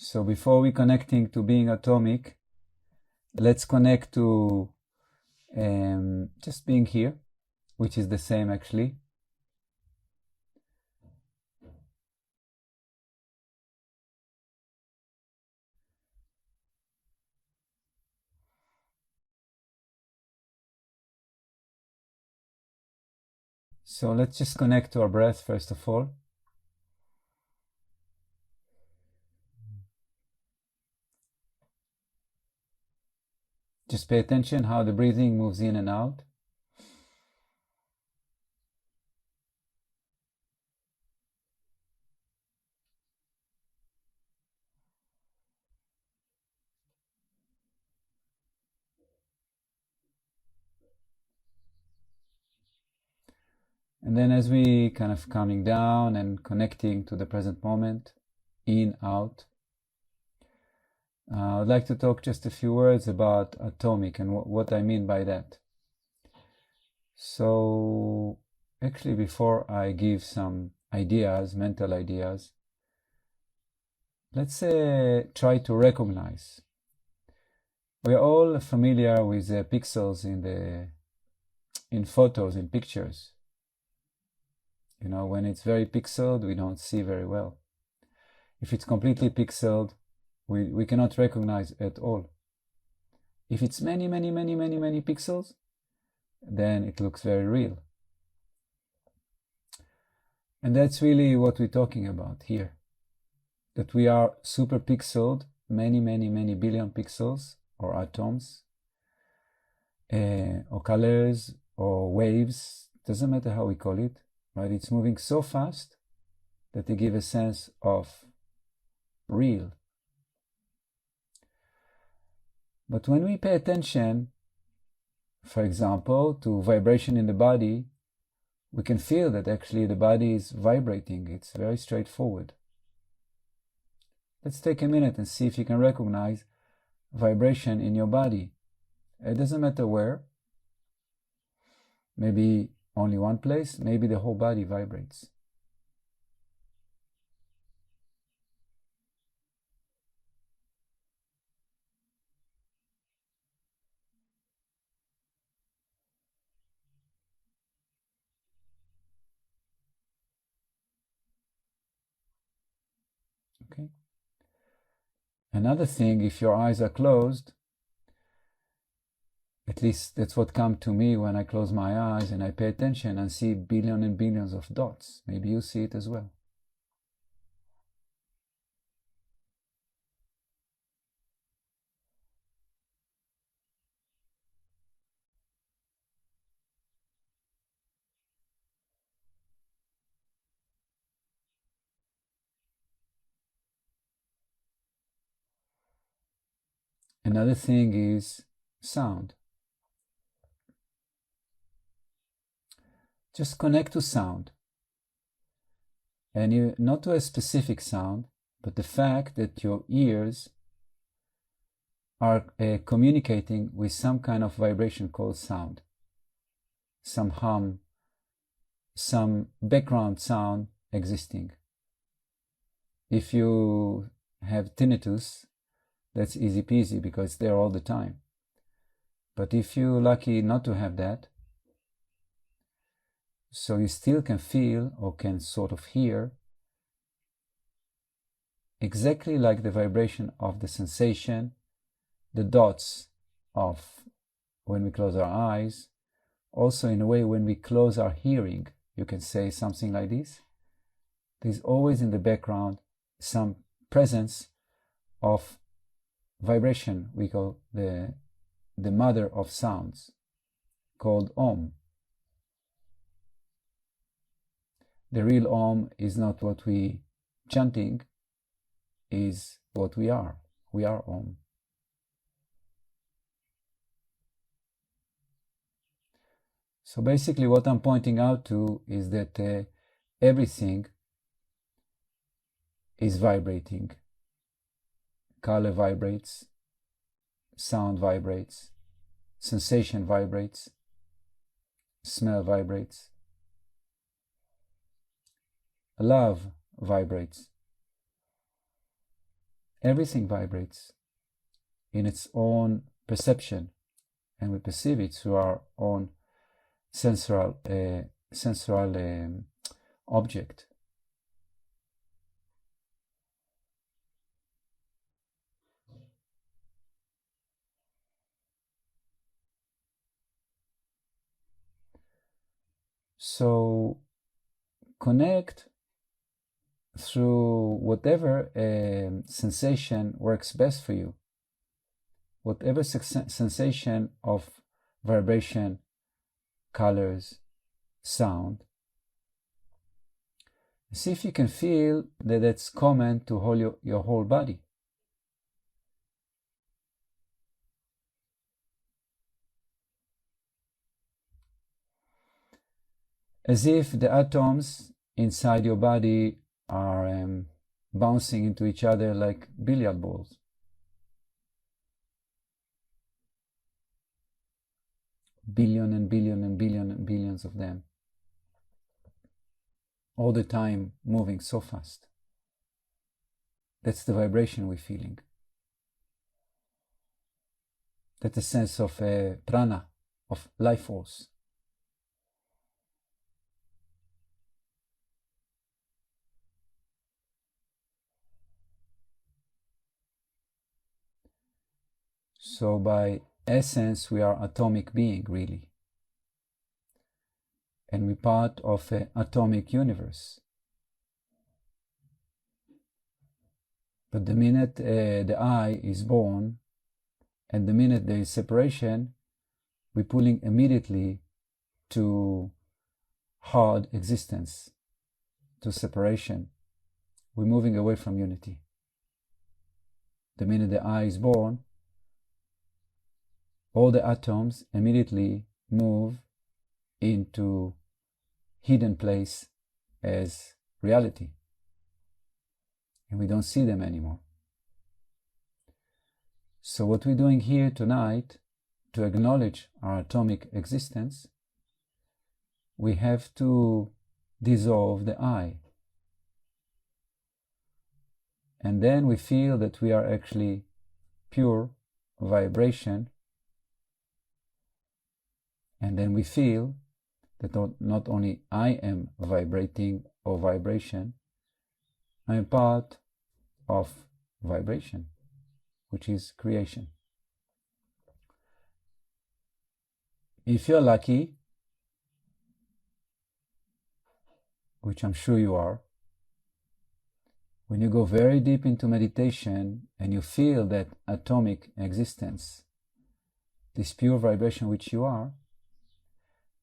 So before we connecting to being atomic, let's connect to just being here, which is the same actually. So let's just connect to our breath first of all. Just pay attention how the breathing moves in and out. And then as we kind of coming down and connecting to the present moment, in, out, I'd like to talk just a few words about atomic and what I mean by that. So actually, before I give some ideas, mental ideas, let's try to recognize. We're all familiar with the pixels in photos, in pictures. You know, when it's very pixeled, we don't see very well. If it's completely pixeled, we cannot recognize at all. If it's many pixels, then it looks very real. And that's really what we're talking about here. That we are super pixeled, many billion pixels, or atoms, or colors, or waves, doesn't matter how we call it, right? It's moving so fast that they give a sense of real. But when we pay attention, for example, to vibration in the body, we can feel that actually the body is vibrating. It's very straightforward. Let's take a minute and see if you can recognize vibration in your body. It doesn't matter where. Maybe only one place, maybe the whole body vibrates. Okay. Another thing, if your eyes are closed, at least that's what comes to me when I close my eyes and I pay attention and see billions and billions of dots. Maybe you see it as well. Another thing is sound. Just connect to sound. And not to a specific sound, but the fact that your ears are communicating with some kind of vibration called sound. Some hum, some background sound existing. If you have tinnitus, that's easy peasy because it's there all the time. But if you're lucky not to have that, so you still can feel or can sort of hear exactly like the vibration of the sensation, the dots of when we close our eyes. Also, in a way, when we close our hearing, you can say something like this. There's always in the background some presence of vibration we call the mother of sounds, called Om. The real Om is not what we chanting, is what we are. We are Om. So basically what I'm pointing out to is that everything is vibrating. Color vibrates, sound vibrates, sensation vibrates, smell vibrates, love vibrates. Everything vibrates in its own perception, and we perceive it through our own sensual object. So connect through whatever sensation works best for you, whatever sensation of vibration, colors, sound. See if you can feel that it's common to your whole body. As if the atoms inside your body are bouncing into each other like billiard balls. Billion and billion and billion and billions of them. All the time moving so fast. That's the vibration we're feeling. That's a sense of prana, of life force. So by essence, we are atomic being, really. And we're part of an atomic universe. But the minute the I is born, and the minute there is separation, we're pulling immediately to hard existence, to separation. We're moving away from unity. The minute the I is born, all the atoms immediately move into hidden place as reality. And we don't see them anymore. So what we're doing here tonight, to acknowledge our atomic existence, we have to dissolve the I. And then we feel that we are actually pure vibration. And then we feel that not only I am vibrating or vibration, I am part of vibration, which is creation. If you're lucky, which I'm sure you are, when you go very deep into meditation and you feel that atomic existence, this pure vibration which you are,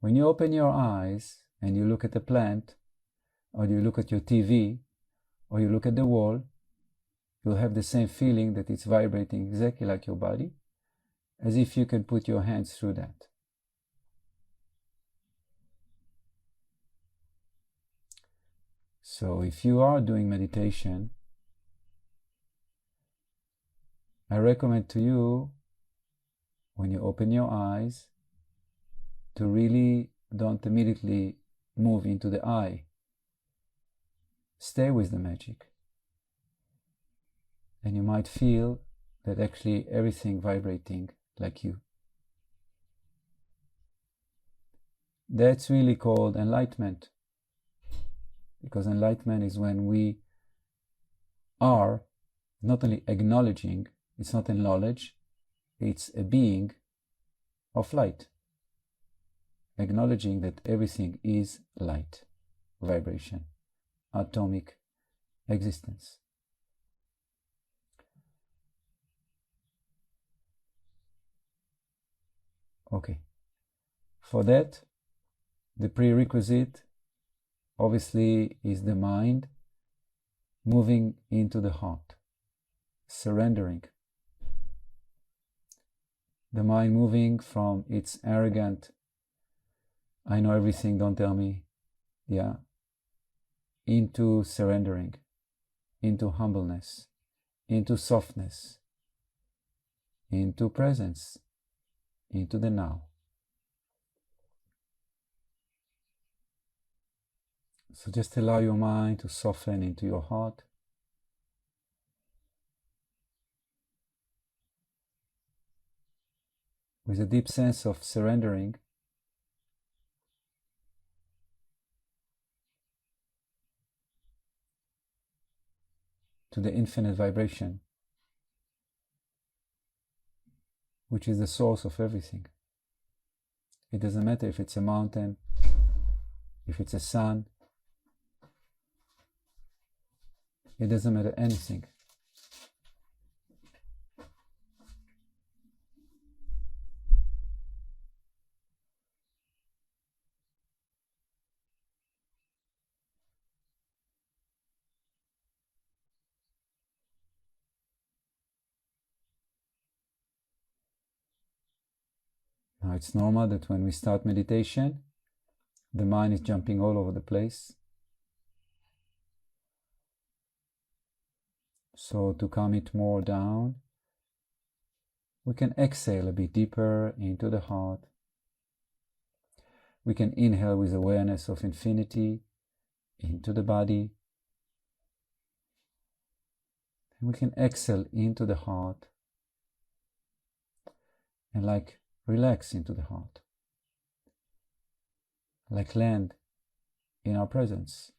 when you open your eyes and you look at a plant, or you look at your TV, or you look at the wall, you'll have the same feeling that it's vibrating exactly like your body, as if you can put your hands through that. So if you are doing meditation, I recommend to you, when you open your eyes, to really don't immediately move into the I. Stay with the magic. And you might feel that actually everything vibrating like you. That's really called enlightenment. Because enlightenment is when we are not only acknowledging, it's not a knowledge, it's a being of light. Acknowledging that everything is light, vibration, atomic existence. Okay. For that, the prerequisite obviously is the mind moving into the heart, surrendering. The mind moving from its arrogant, I know everything, don't tell me, into surrendering, into humbleness, into softness, into presence, into the now. So just allow your mind to soften into your heart. With a deep sense of surrendering to the infinite vibration, which is the source of everything. It doesn't matter if it's a mountain, if it's a sun, it doesn't matter anything. Now it's normal that when we start meditation, the mind is jumping all over the place. So to calm it more down, we can exhale a bit deeper into the heart. We can inhale with awareness of infinity into the body. And we can exhale into the heart and like relax into the heart, like land in our presence.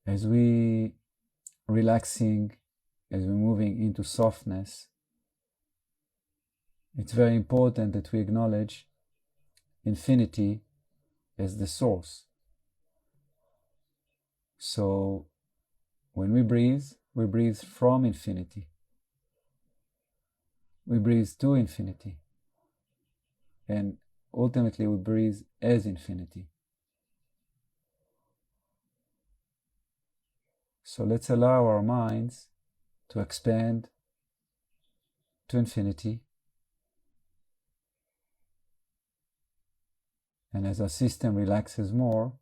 As we relaxing, as we're moving into softness, it's very important that we acknowledge infinity as the source. So when we breathe from infinity. We breathe to infinity. And ultimately we breathe as infinity. So let's allow our minds to expand to infinity. And as our system relaxes more,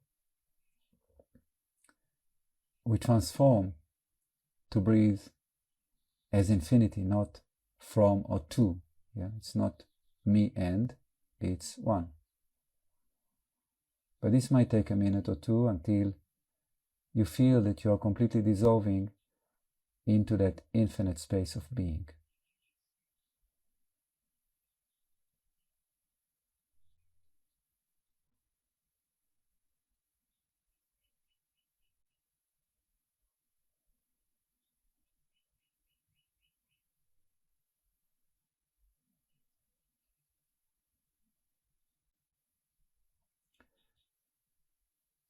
we transform to breathe as infinity, not from or to. Yeah? It's not me and, it's one. But this might take a minute or two until you feel that you are completely dissolving into that infinite space of being.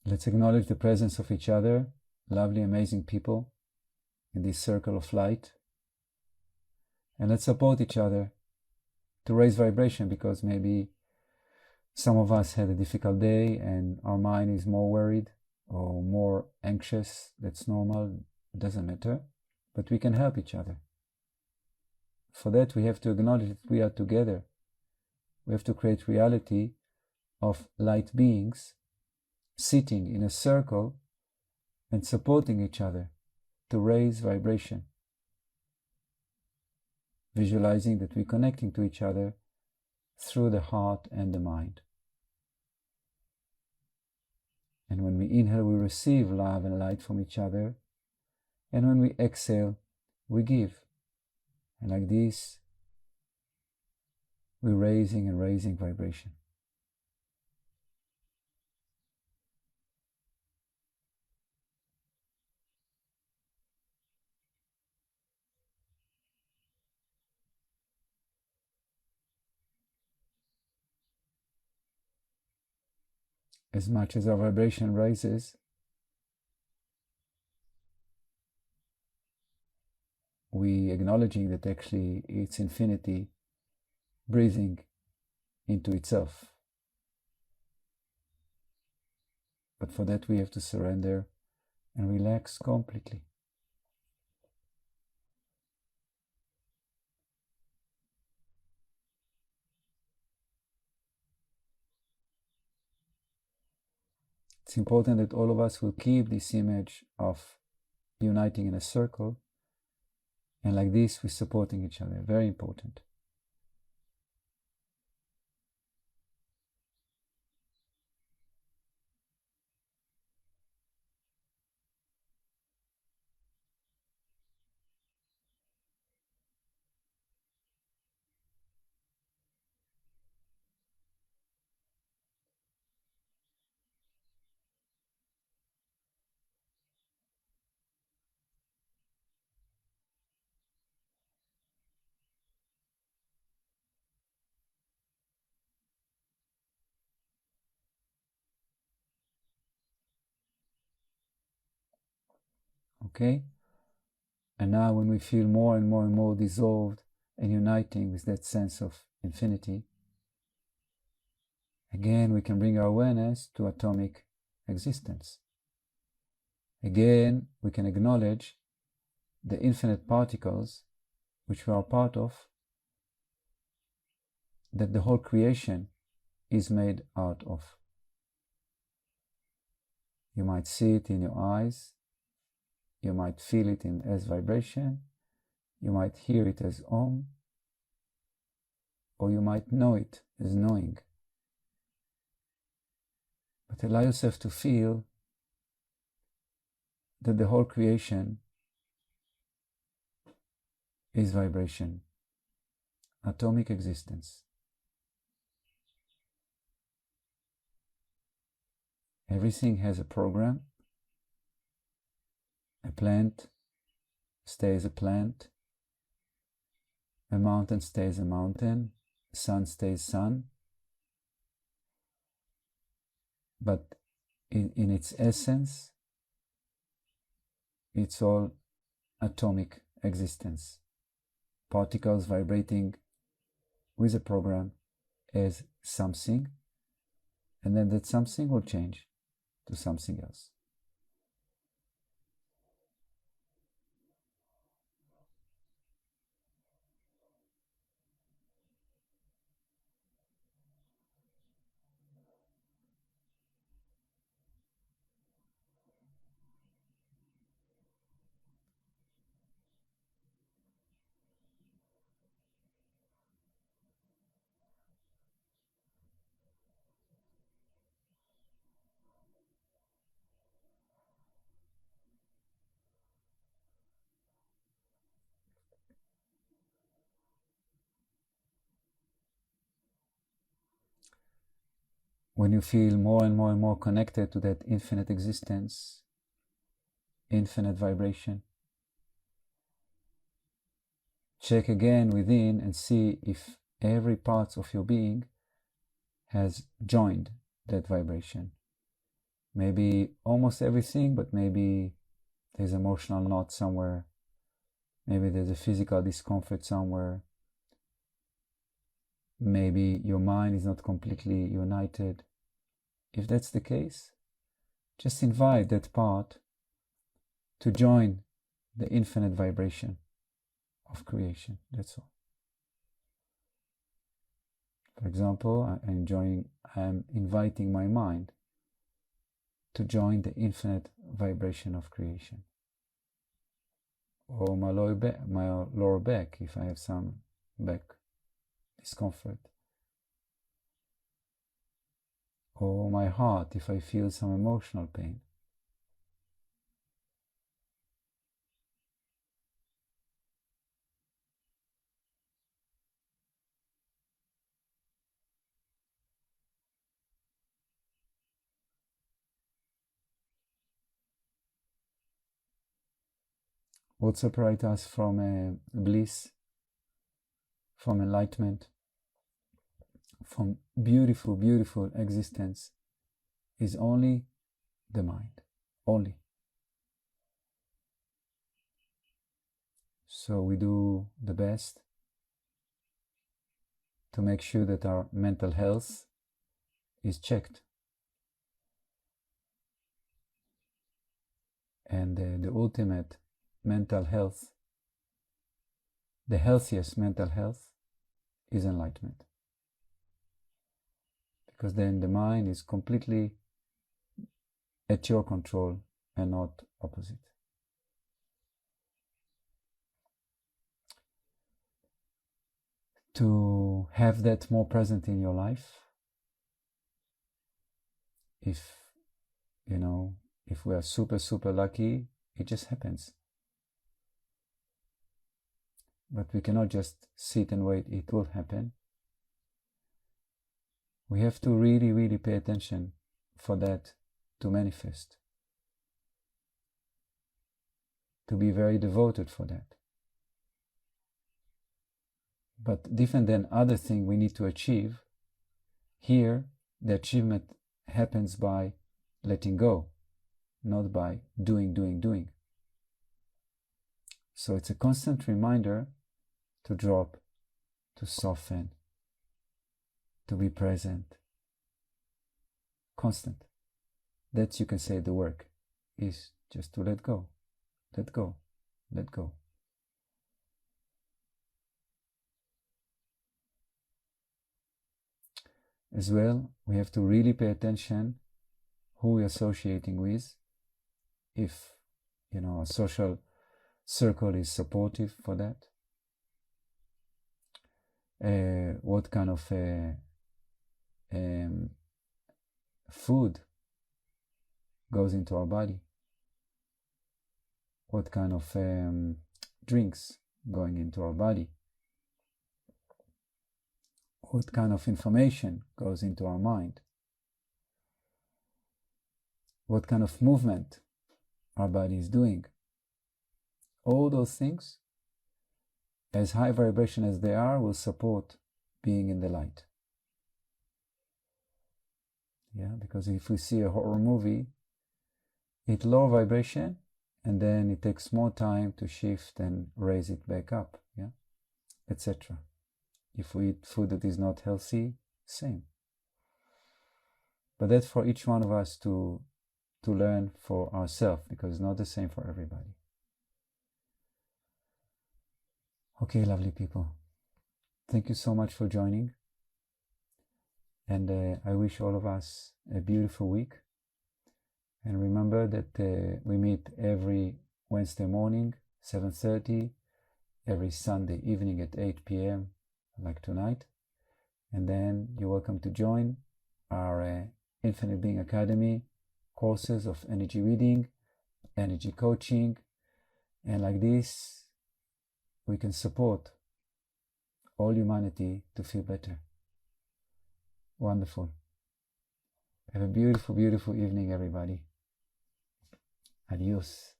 Let's acknowledge the presence of each other, lovely, amazing people in this circle of light. And let's support each other to raise vibration, because maybe some of us had a difficult day and our mind is more worried or more anxious. That's normal, it doesn't matter, but we can help each other. For that, we have to acknowledge that we are together. We have to create reality of light beings sitting in a circle and supporting each other to raise vibration. Visualizing that we're connecting to each other through the heart and the mind. And when we inhale, we receive love and light from each other. And when we exhale, we give. And like this, we're raising and raising vibration. As much as our vibration rises, we acknowledging that actually it's infinity breathing into itself. But for that we have to surrender and relax completely. It's important that all of us will keep this image of uniting in a circle And like this, we're supporting each other. Very important. Okay? And now when we feel more and more and more dissolved and uniting with that sense of infinity, again we can bring our awareness to atomic existence. Again, we can acknowledge the infinite particles which we are part of, that the whole creation is made out of. You might see it in your eyes, you might feel it as vibration, you might hear it as Om, or you might know it as knowing. But allow yourself to feel that the whole creation is vibration, atomic existence. Everything has a program. A plant stays a plant. A mountain stays a mountain. Sun stays sun. But in its essence, it's all atomic existence. Particles vibrating with a program as something, and then that something will change to something else. When you feel more and more and more connected to that infinite existence, infinite vibration, check again within and see if every part of your being has joined that vibration. Maybe almost everything, but maybe there's emotional knot somewhere. Maybe there's a physical discomfort somewhere. Maybe your mind is not completely united. If that's the case, just invite that part to join the infinite vibration of creation. That's all. For example, I'm inviting my mind to join the infinite vibration of creation. Or my lower back, if I have some back discomfort. Or my heart, if I feel some emotional pain. What separates us from bliss, from enlightenment, from beautiful, beautiful existence is only the mind. Only. So we do the best to make sure that our mental health is checked. And the ultimate mental health, the healthiest mental health, is enlightenment. Because then the mind is completely at your control and not opposite. to have that more present in your life. If, you know, if we are super, super lucky, it just happens. But we cannot just sit and wait, it will happen. We have to really, really pay attention for that to manifest. To be very devoted for that. But different than other thing we need to achieve, here the achievement happens by letting go, not by doing. So it's a constant reminder to drop, to soften, to be present. Constant. That you can say the work is just to let go, let go, let go. As well, we have to really pay attention who we're associating with. If, you know, a social circle is supportive for that. What kind of food goes into our body? What kind of drinks going into our body? What kind of information goes into our mind? What kind of movement our body is doing? All those things, as high vibration as they are, will support being in the light. Yeah, because if we see a horror movie, it's low vibration, and then it takes more time to shift and raise it back up, yeah, etc. If we eat food that is not healthy, same. But that's for each one of us to learn for ourselves, because it's not the same for everybody. Okay, lovely people. Thank you so much for joining. And I wish all of us a beautiful week. And remember that we meet every Wednesday morning, 7:30, every Sunday evening at 8 p.m., like tonight. And then you're welcome to join our Infinite Being Academy courses of energy reading, energy coaching, and like this, we can support all humanity to feel better. Wonderful. Have a beautiful, beautiful evening, everybody. Adios.